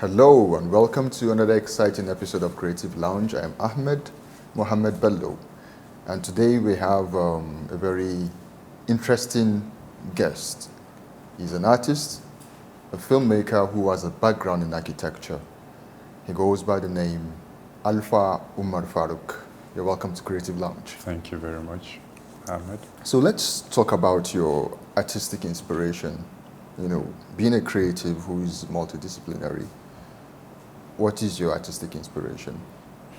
Hello and welcome to another exciting episode of Creative Lounge. I am Ahmed Bello, and today we have a very interesting guest. He's an artist, a filmmaker who has a background in architecture. He goes by the name Alfa Umar Faruk. You're welcome to Creative Lounge. Thank you very much, Ahmed. So let's talk about your artistic inspiration. You know, being a creative who is multidisciplinary, what is your artistic inspiration?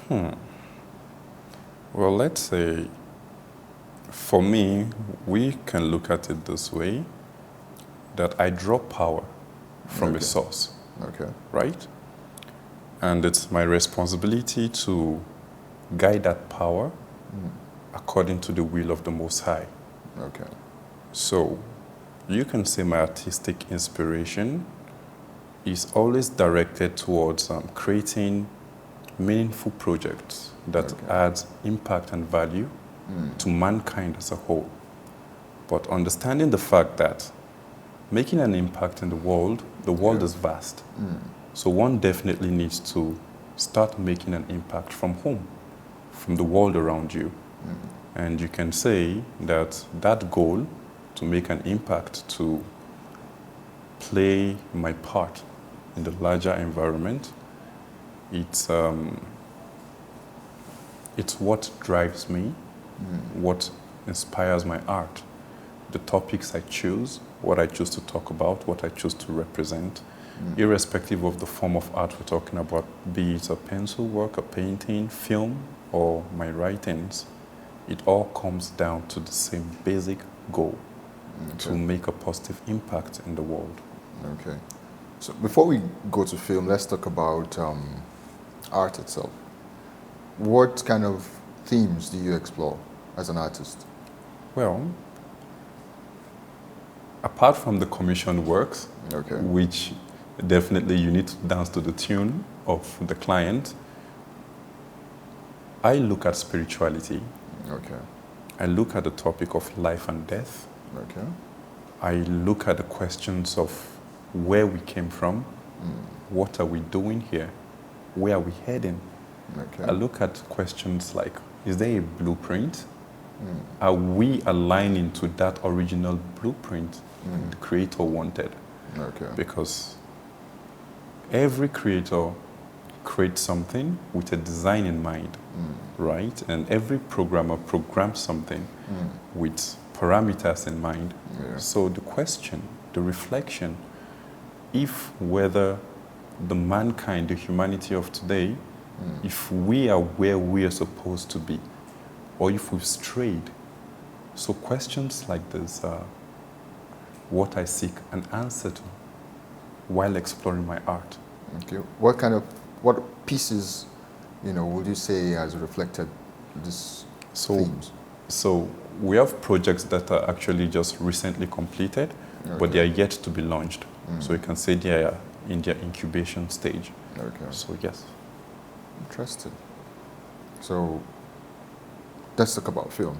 Well, let's say, for me, we can look at it this way, that I draw power from a source, right? And it's my responsibility to guide that power according to the will of the Most High. Okay. So, you can say my artistic inspiration is always directed towards creating meaningful projects that adds impact and value to mankind as a whole. But understanding the fact that making an impact in the world is vast. So one definitely needs to start making an impact from home, from the world around you. And you can say that that goal, to make an impact, to play my part in the larger environment, it's what drives me, what inspires my art, the topics I choose, what I choose to talk about, what I choose to represent, irrespective of the form of art we're talking about, be it a pencil work, a painting, film, or my writings. It all comes down to the same basic goal, to make a positive impact in the world. Okay. So before we go to film, let's talk about art itself. What kind of themes do you explore as an artist? Well, apart from the commissioned works, which definitely you need to dance to the tune of the client, I look at spirituality. I look at the topic of life and death. I look at the questions of where we came from, what are we doing here, where are we heading. I look at questions like, is there a blueprint? Are we aligning to that original blueprint the creator wanted? Because every creator creates something with a design in mind, right? And every programmer programs something with parameters in mind. So the question, the reflection, whether the mankind, the humanity of today, if we are where we are supposed to be, or if we've strayed. So questions like this are what I seek an answer to while exploring my art. What pieces, would you say has reflected this themes? So we have projects that are actually just recently completed, but they are yet to be launched. So you can say they are in their incubation stage. So yes. Interesting. So let's talk about film.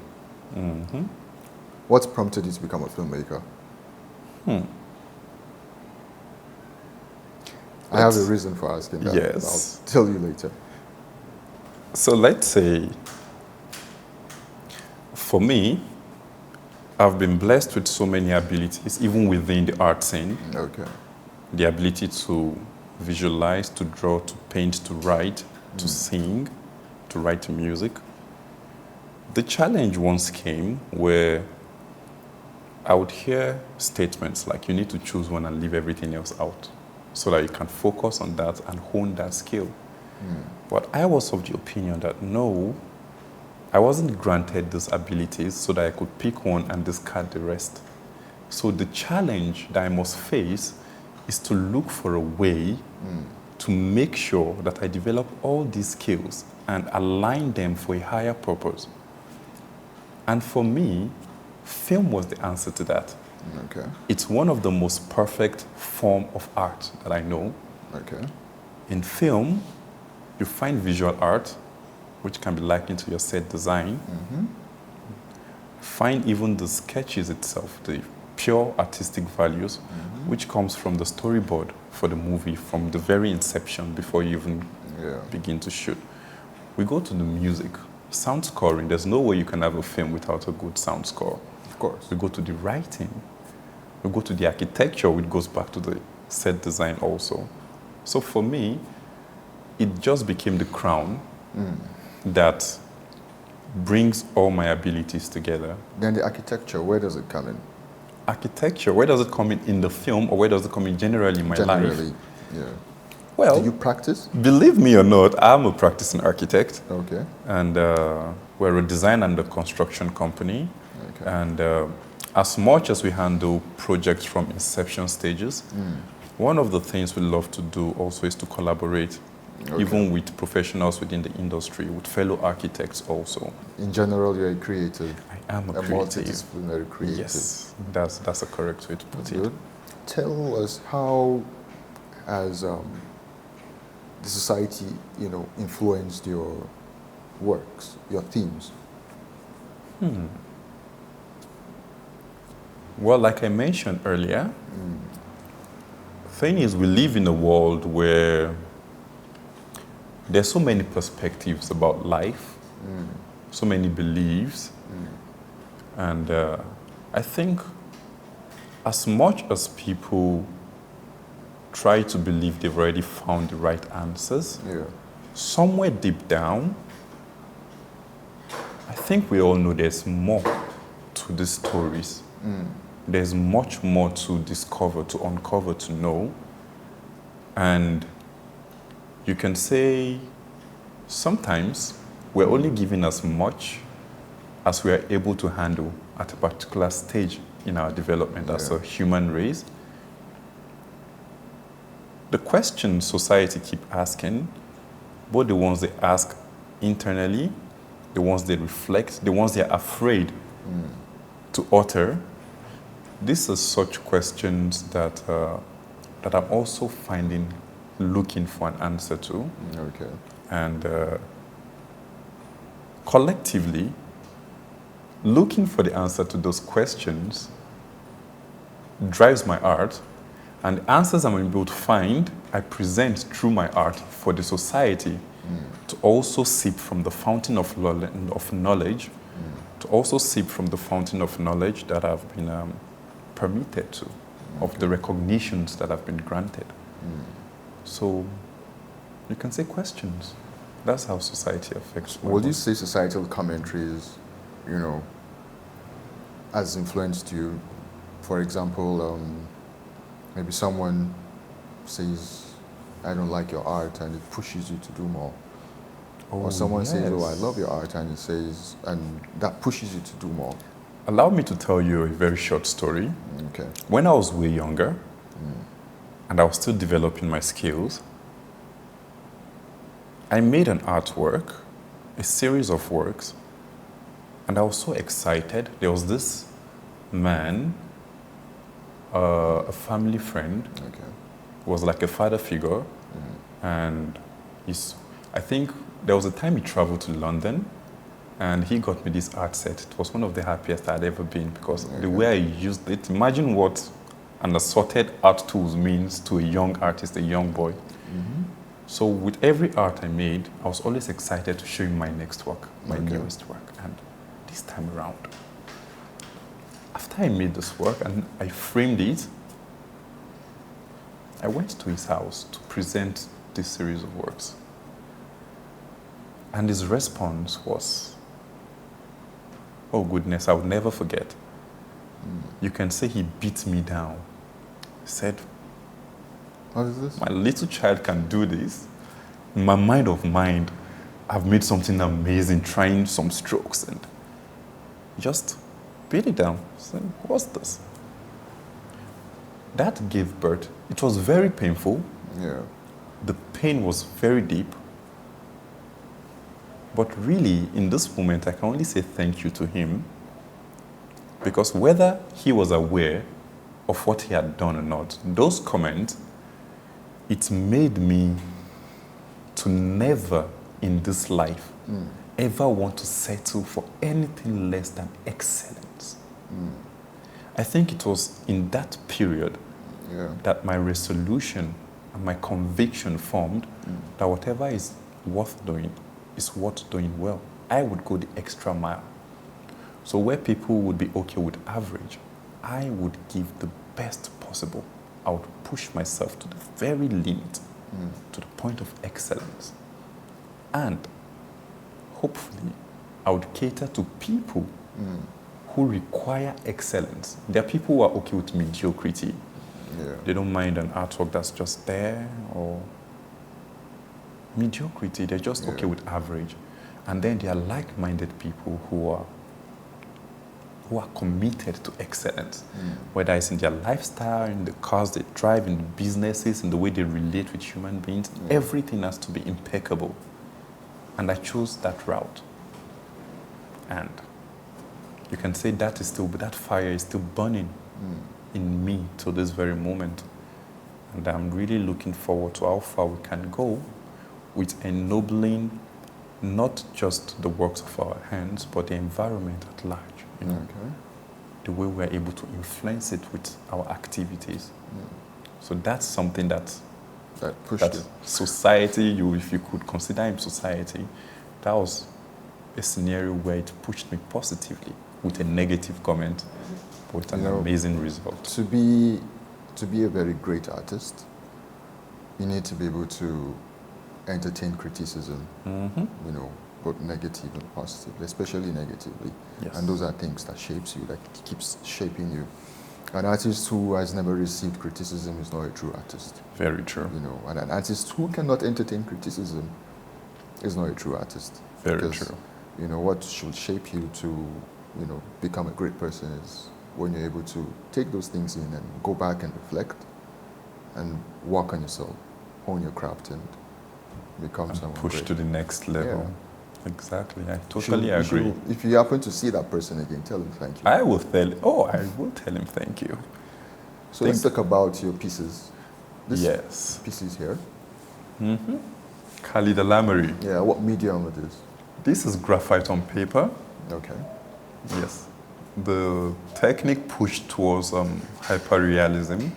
What prompted you to become a filmmaker? I have a reason for asking that. Yes. I'll tell you later. So let's say, for me, I've been blessed with so many abilities, even within the art scene. The ability to visualize, to draw, to paint, to write, to sing, to write music. The challenge once came where I would hear statements like, you need to choose one and leave everything else out so that you can focus on that and hone that skill. But I was of the opinion that no, I wasn't granted these abilities so that I could pick one and discard the rest. So the challenge that I must face is to look for a way to make sure that I develop all these skills and align them for a higher purpose. And for me, film was the answer to that. It's one of the most perfect form of art that I know. In film, you find visual art, which can be likened to your set design. Find even the sketches itself, the pure artistic values, which comes from the storyboard for the movie, from the very inception before you even begin to shoot. We go to the music, sound scoring. There's no way you can have a film without a good sound score. Of course. We go to the writing. We go to the architecture, which goes back to the set design also. So for me, it just became the crown that brings all my abilities together. Then the architecture, where does it come in? Architecture, where does it come in the film, or where does it come in generally in my life? Generally, yeah. Well, do you practice? Believe me or not, I'm a practicing architect. Okay. And we're a design and a construction company. Okay. And as much as we handle projects from inception stages, one of the things we love to do also is to collaborate, even with professionals within the industry, with fellow architects also. In general, you're a creative. I am a creative. Multidisciplinary creative. Yes, that's a correct way to put it. Good. Tell us, how has the society, influenced your works, your themes? Well, like I mentioned earlier, thing is, we live in a world where there's so many perspectives about life, so many beliefs, and I think as much as people try to believe they've already found the right answers, somewhere deep down, I think we all know there's more to these stories. There's much more to discover, to uncover, to know. And you can say sometimes we're only given as much as we are able to handle at a particular stage in our development as a human race. The questions society keep asking, both the ones they ask internally, the ones they reflect, the ones they're afraid to utter, these are such questions that I'm also looking for an answer to. Okay. And collectively, looking for the answer to those questions drives my art, and the answers I'm able to find, I present through my art for the society to also sip from the fountain of knowledge, to also sip from the fountain of knowledge that I've been permitted to, of the recognitions that have been granted. So you can say questions. That's how society affects my Would you say societal commentaries, has influenced you? For example, maybe someone says, I don't like your art, and it pushes you to do more. Or someone says, oh, I love your art, and it says, and that pushes you to do more. Allow me to tell you a very short story. Okay. When I was way younger, and I was still developing my skills, I made an artwork, a series of works, and I was so excited. There was this man, a family friend, was like a father figure, and I think there was a time he traveled to London, and he got me this art set. It was one of the happiest I'd ever been, because the way I used it, imagine what an assorted art tools means to a young artist, a young boy. So with every art I made, I was always excited to show him my next work, my newest work. And this time around, after I made this work and I framed it, I went to his house to present this series of works. And his response was, oh goodness, I would never forget. You can say he beat me down. He said, what is this? My little child can do this. In my mind of mind, I've made something amazing, trying some strokes, and just beat it down. Said, what's this? That gave birth. It was very painful. The pain was very deep. But really, in this moment, I can only say thank you to him, because whether he was aware of what he had done or not, those comments, it made me to never in this life ever want to settle for anything less than excellence. I think it was in that period Yeah. that my resolution and my conviction formed that whatever is worth doing is worth doing well. I would go the extra mile. So where people would be okay with average, I would give the best possible. I would push myself to the very limit, to the point of excellence. And hopefully, I would cater to people who require excellence. There are people who are okay with mediocrity. Yeah. They don't mind an artwork that's just there, or mediocrity. They're just okay with average. And then there are like-minded people who are committed to excellence, whether it's in their lifestyle, in the cars they drive, in the businesses, in the way they relate with human beings. Everything has to be impeccable. And I chose that route. And you can say that fire is still burning in me to this very moment. And I'm really looking forward to how far we can go with ennobling not just the works of our hands, but the environment at large. You know, the way we're able to influence it with our activities. So that's something that pushed it. Society, if you could consider him society, that was a scenario where it pushed me positively with a negative comment, but with an amazing result. To be a very great artist, you need to be able to entertain criticism, both negative and positive, especially negatively. Yes. And those are things that shapes you, that keeps shaping you. An artist who has never received criticism is not a true artist. Very true. And an artist who cannot entertain criticism is not a true artist. Very true. What should shape you to, become a great person is when you're able to take those things in and go back and reflect and work on yourself, hone your craft, and become someone push great. To the next level. Yeah. Exactly. I totally agree. If you happen to see that person again, tell him thank you. I will tell him thank you. So let's talk about your pieces. This piece is here. Khalid Alamari. Yeah, what medium it is? This is graphite on paper. Okay. Yes. The technique pushed towards hyperrealism.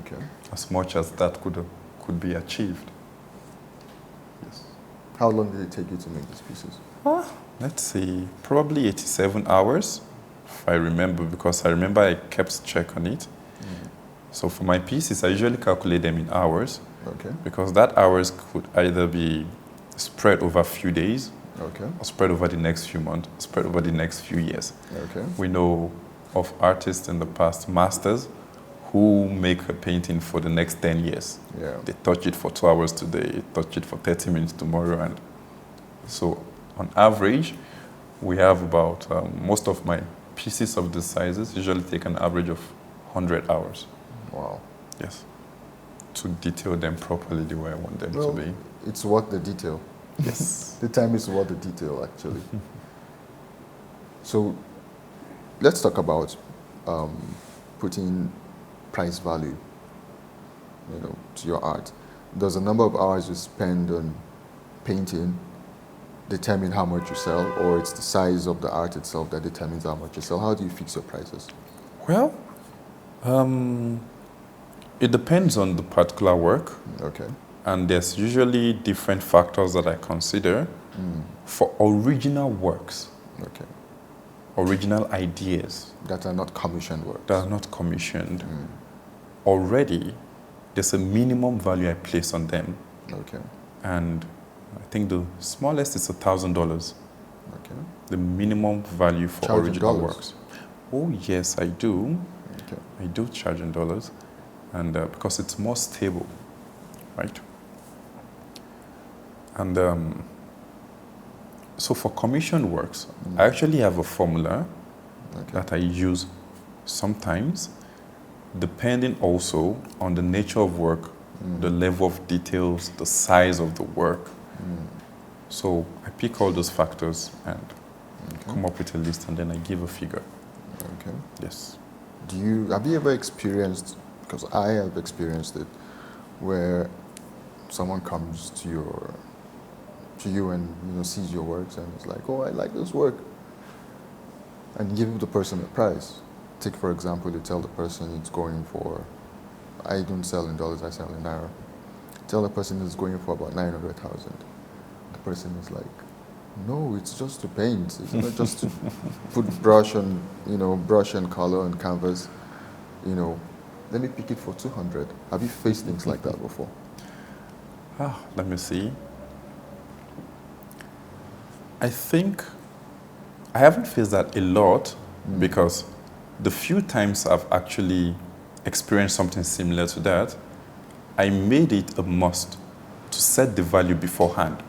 Okay. As much as that could be achieved. Yes. How long did it take you to make these pieces? Let's see, probably 87 hours, if I remember, because I remember I kept check on it. So for my pieces, I usually calculate them in hours. Okay. Because that hours could either be spread over a few days, or spread over the next few months, spread over the next few years. Okay. We know of artists in the past, masters, who make a painting for the next 10 years. Yeah. They touch it for 2 hours today, touch it for 30 minutes tomorrow. And so on average, we have about, most of my pieces of the sizes usually take an average of 100 hours. Wow. Yes. To detail them properly the way I want them to be. It's worth the detail. Yes. The time is worth the detail, actually. So let's talk about putting price value, to your art. Does the number of hours you spend on painting determine how much you sell, or it's the size of the art itself that determines how much you sell? How do you fix your prices? Well, it depends on the particular work. Okay. And there's usually different factors that I consider for original works. Okay. Original ideas. That are not commissioned works. That are not commissioned. Already, there's a minimum value I place on them. Okay. And I think the smallest is $1,000. Okay. The minimum value for Charge original in dollars? works. Oh, yes, I do. Okay. I do charge in dollars. And because it's more stable, right? And so for commissioned works, I actually have a formula that I use sometimes, depending also on the nature of work, the level of details, the size of the work. So I pick all those factors and come up with a list, and then I give a figure. Okay. Yes. Have you ever experienced, because I have experienced it, where someone comes to you and sees your works and is like, oh, I like this work, and give the person a price, take for example, you tell the person it's going for, I don't sell in dollars, I sell in naira. Tell the person it's going for about 900,000. The person is like, no, it's just to paint. It's not just to put brush on, brush and color on canvas. Let me pick it for 200. Have you faced things like that before? Let me see. I think I haven't faced that a lot because the few times I've actually experienced something similar to that, I made it a must to set the value beforehand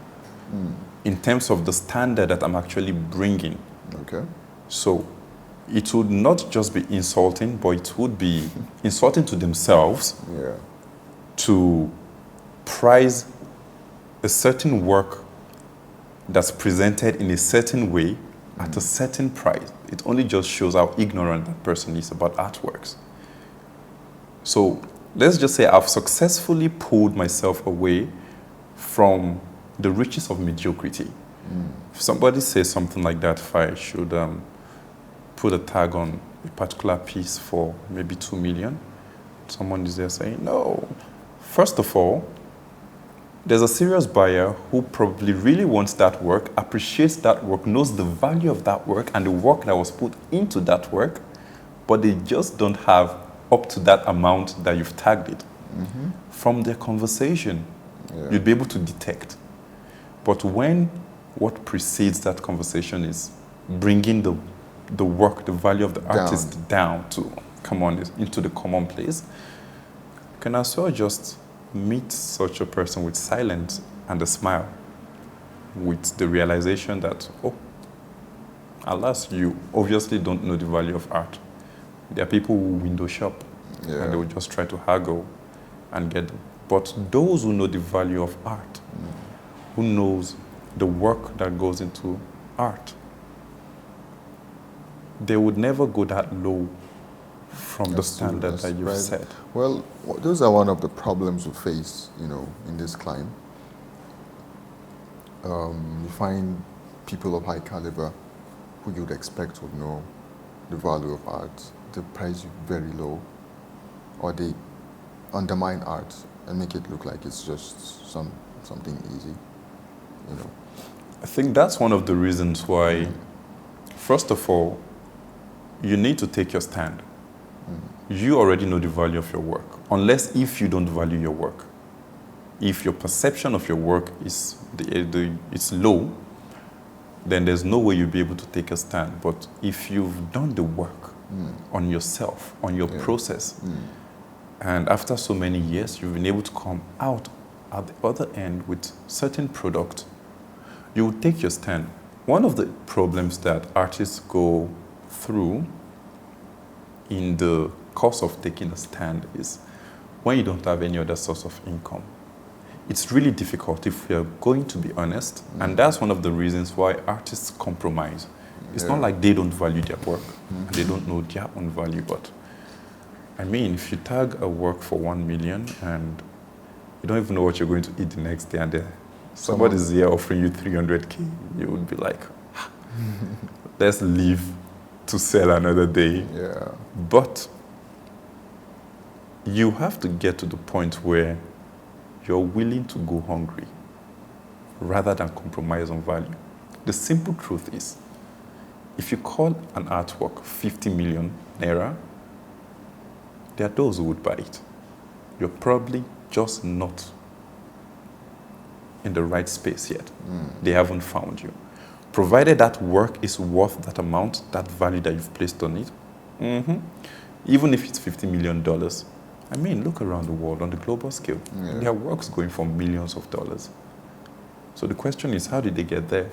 in terms of the standard that I'm actually bringing. Okay. So it would not just be insulting, but it would be insulting to themselves to price a certain work that's presented in a certain way at a certain price. It only just shows how ignorant that person is about artworks. So let's just say I've successfully pulled myself away from the riches of mediocrity. If somebody says something like that, if I should put a tag on a particular piece for maybe 2 million, someone is there saying, no. First of all, there's a serious buyer who probably really wants that work, appreciates that work, knows the value of that work and the work that was put into that work, but they just don't have up to that amount that you've tagged it. From their conversation, you'd be able to detect. But when what precedes that conversation is bringing the work, the value of the artist down to, into the commonplace, you can as well just meet such a person with silence and a smile, with the realization that, alas, you obviously don't know the value of art. There are people who window shop and they will just try to haggle and get them. But those who know the value of art, who knows the work that goes into art, they would never go that low from the standard that you've set. Well, those are one of the problems we face, in this climb. You find people of high caliber who you'd expect would know the value of art. They price you very low, or they undermine art and make it look like it's just something easy, I think that's one of the reasons why, first of all, you need to take your stand. You already know the value of your work, unless if you don't value your work. If your perception of your work is it's low, then there's no way you'll be able to take a stand. But if you've done the work on yourself, on your process, and after so many years, you've been able to come out at the other end with certain product, you will take your stand. One of the problems that artists go through in the course of taking a stand is when you don't have any other source of income. It's really difficult if you're going to be honest, and that's one of the reasons why artists compromise. It's not like they don't value their work, and they don't know their own value, but I mean, if you tag a work for 1 million and you don't even know what you're going to eat the next day, and then somebody's here offering you 300K, you would be like, let's leave to sell another day. But you have to get to the point where you're willing to go hungry rather than compromise on value. The simple truth is, if you call an artwork 50 million naira, there are those who would buy it. You're probably just not in the right space yet. They haven't found you. Provided that work is worth that amount, that value that you've placed on it, even if it's $50 million, I mean, look around the world on the global scale. There are works going for millions of dollars. So the question is, how did they get there?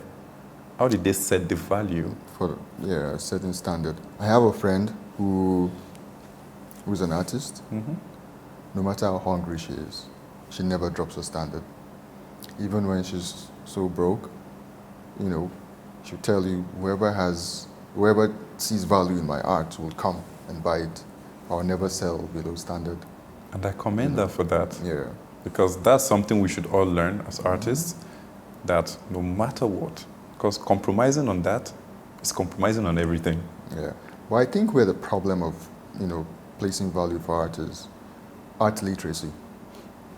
How did they set the value? For a certain standard. I have a friend who's an artist. No matter how hungry she is, she never drops her standard. Even when she's so broke, she'll tell you, whoever sees value in my art will come and buy it. I'll never sell below standard. And I commend her for that. Because that's something we should all learn as artists, that no matter what, because compromising on that is compromising on everything. But I think where the problem of, placing value for art is art literacy.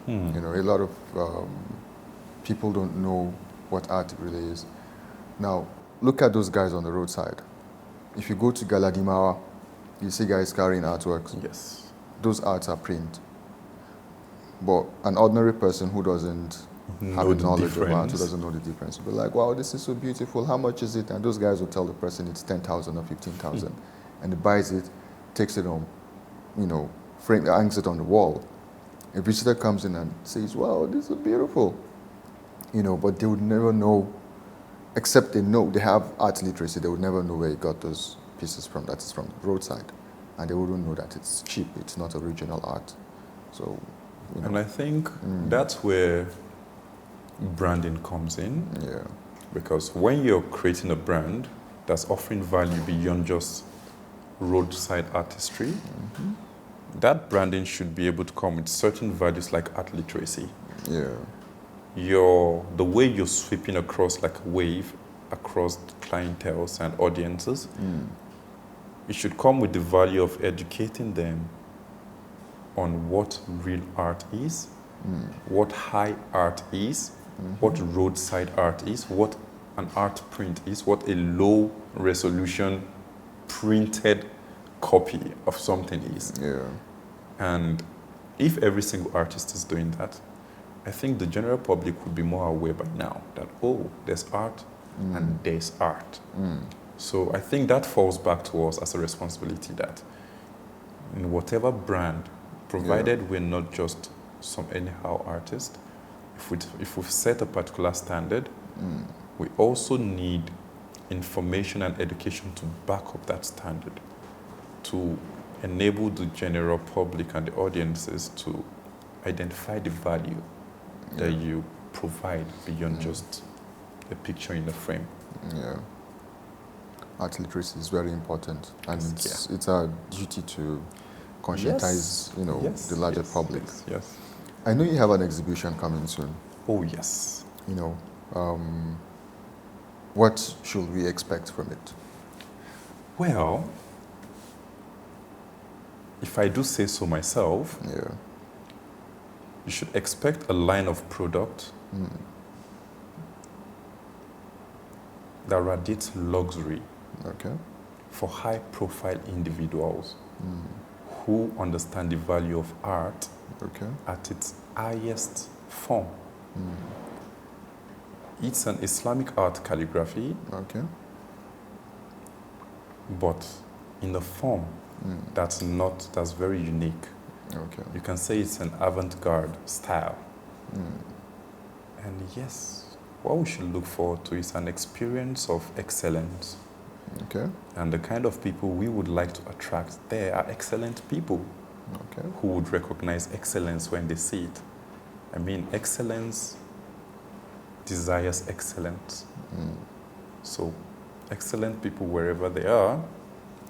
A lot of people don't know what art really is. Now, look at those guys on the roadside. If you go to Galadimawa, you see guys carrying artworks. Yes. Those arts are print. But an ordinary person who doesn't have a knowledge of art, who doesn't know the difference, will be like, wow, this is so beautiful. How much is it? And those guys will tell the person it's 10,000 or 15,000. And he buys it, takes it home, hangs it on the wall. A visitor comes in and says, wow, this is beautiful. But they would never know, except they have art literacy, they would never know where he got those pieces from. That's from the roadside. And they wouldn't know that it's cheap, it's not original art. So, And I think that's where branding comes in. Yeah. Because when you're creating a brand that's offering value beyond just roadside artistry, that branding should be able to come with certain values like art literacy. Yeah. The way you're sweeping across like a wave across clienteles and audiences, it should come with the value of educating them on what real art is, what high art is, what roadside art is, what an art print is, what a low resolution printed copy of something is. Yeah. And if every single artist is doing that, I think the general public would be more aware by now that, oh, there's art and there's art. So I think that falls back to us as a responsibility that in whatever brand, provided we're not just some anyhow artist, if we've set a particular standard, we also need information and education to back up that standard, to enable the general public and the audiences to identify the value that you provide beyond just a picture in a frame. Yeah. Art literacy is very important, and it's our duty to conscientize, the larger public. Yes. I know you have an exhibition coming soon. Oh, yes. What should we expect from it? Well, if I do say so myself, you should expect a line of product that radiates luxury for high-profile individuals who understand the value of art at its highest form. It's an Islamic art calligraphy, but in a form that's very unique. You can say it's an avant-garde style. And yes, what we should look forward to is an experience of excellence. And the kind of people we would like to attract there are excellent people who would recognize excellence when they see it. I mean, excellence desires excellence. So excellent people, wherever they are,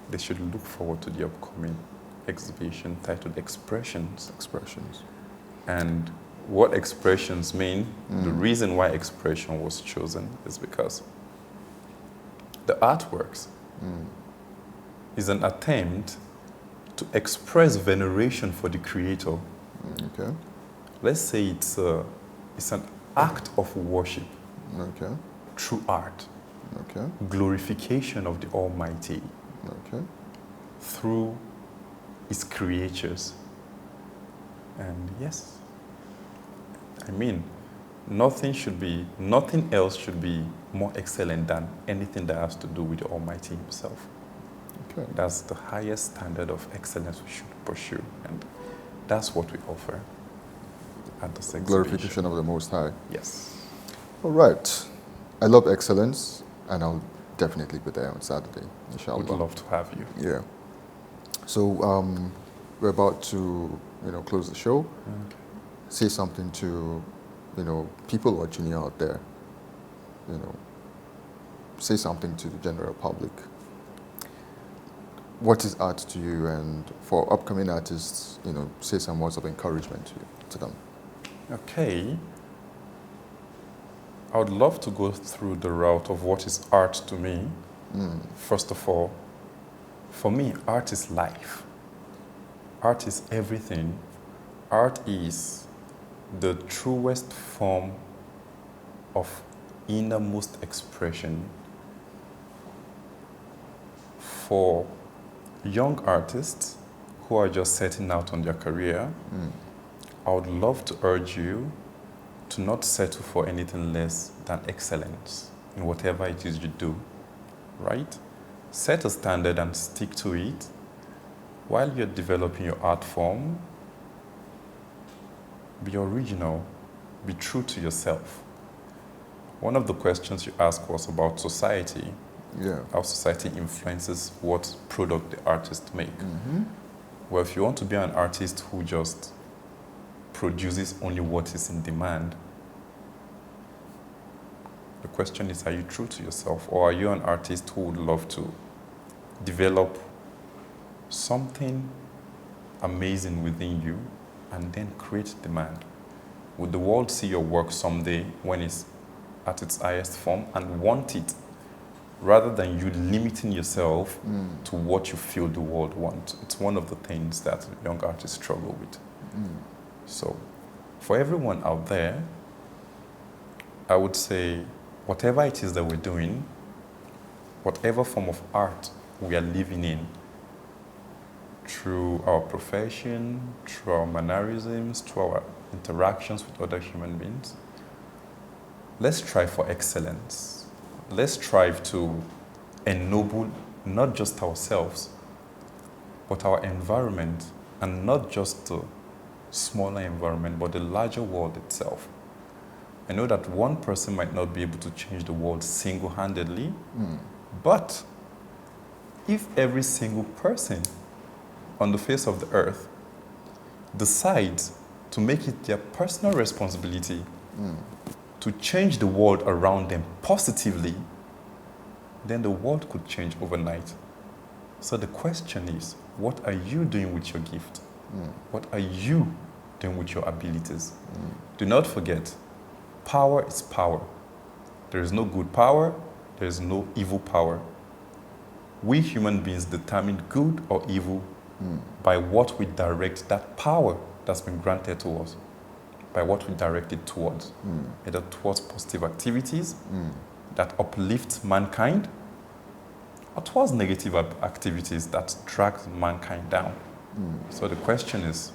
they should look forward to the upcoming exhibition titled Expressions. And what expressions mean, the reason why expression was chosen is because the artworks is an attempt to express veneration for the creator. Let's say it's an act of worship through art. Glorification of the Almighty through His creatures. And yes, I mean, nothing else should be more excellent than anything that has to do with the Almighty Himself. That's the highest standard of excellence we should pursue, and that's what we offer at this exhibition. Glorification of the Most High. Yes. All right. I love excellence, and I'll definitely be there on Saturday, inshallah. Would love to have you. Yeah. So we're about to, close the show. Say something to, people watching you out there. Say something to the general public. What is art to you? And for upcoming artists, say some words of encouragement to them. Okay. I would love to go through the route of what is art to me. First of all, For me, art is life. Art is everything. Art is the truest form of innermost expression for young artists who are just setting out on their career. I would love to urge you to not settle for anything less than excellence in whatever it is you do, right? Set a standard and stick to it. While you're developing your art form, be original, be true to yourself. One of the questions you asked was about society, how society influences what product the artist make. Well, if you want to be an artist who just produces only what is in demand, the question is, are you true to yourself, or are you an artist who would love to develop something amazing within you and then create demand? Would the world see your work someday when it's at its highest form and want it, rather than you limiting yourself to what you feel the world wants? It's one of the things that young artists struggle with. So for everyone out there, I would say whatever it is that we're doing, whatever form of art we are living in, through our profession, through our mannerisms, through our interactions with other human beings, let's strive for excellence. Let's strive to ennoble not just ourselves, but our environment, and not just the smaller environment, but the larger world itself. I know that one person might not be able to change the world single-handedly, but if every single person on the face of the earth decides to make it their personal responsibility to change the world around them positively, then the world could change overnight. So the question is, what are you doing with your gift? What are you doing with your abilities? Do not forget, power is power. There is no good power, there is no evil power. We human beings determine good or evil by what we direct that power that's been granted to us, by what we direct it towards, either towards positive activities that uplift mankind, or towards negative activities that drag mankind down. So the question is,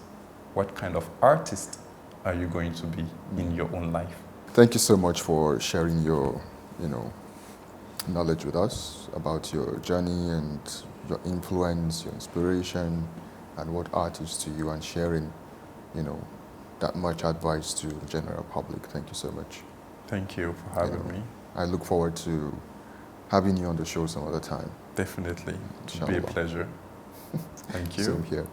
what kind of artist are you going to be in your own life? Thank you so much for sharing your, knowledge with us about your journey and your influence, your inspiration, and what art is to you, and sharing, that much advice to the general public. Thank you so much. Thank you for having me. I look forward to having you on the show some other time. Definitely. It would be a pleasure. Thank you. Same here.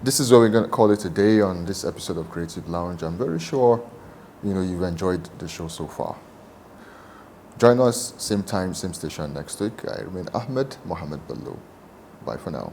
This is what we're going to call it a day on this episode of Creative Lounge. I'm very sure, you've enjoyed the show so far. Join us, same time, same station next week. I remain Ahmed Bello. Bye for now.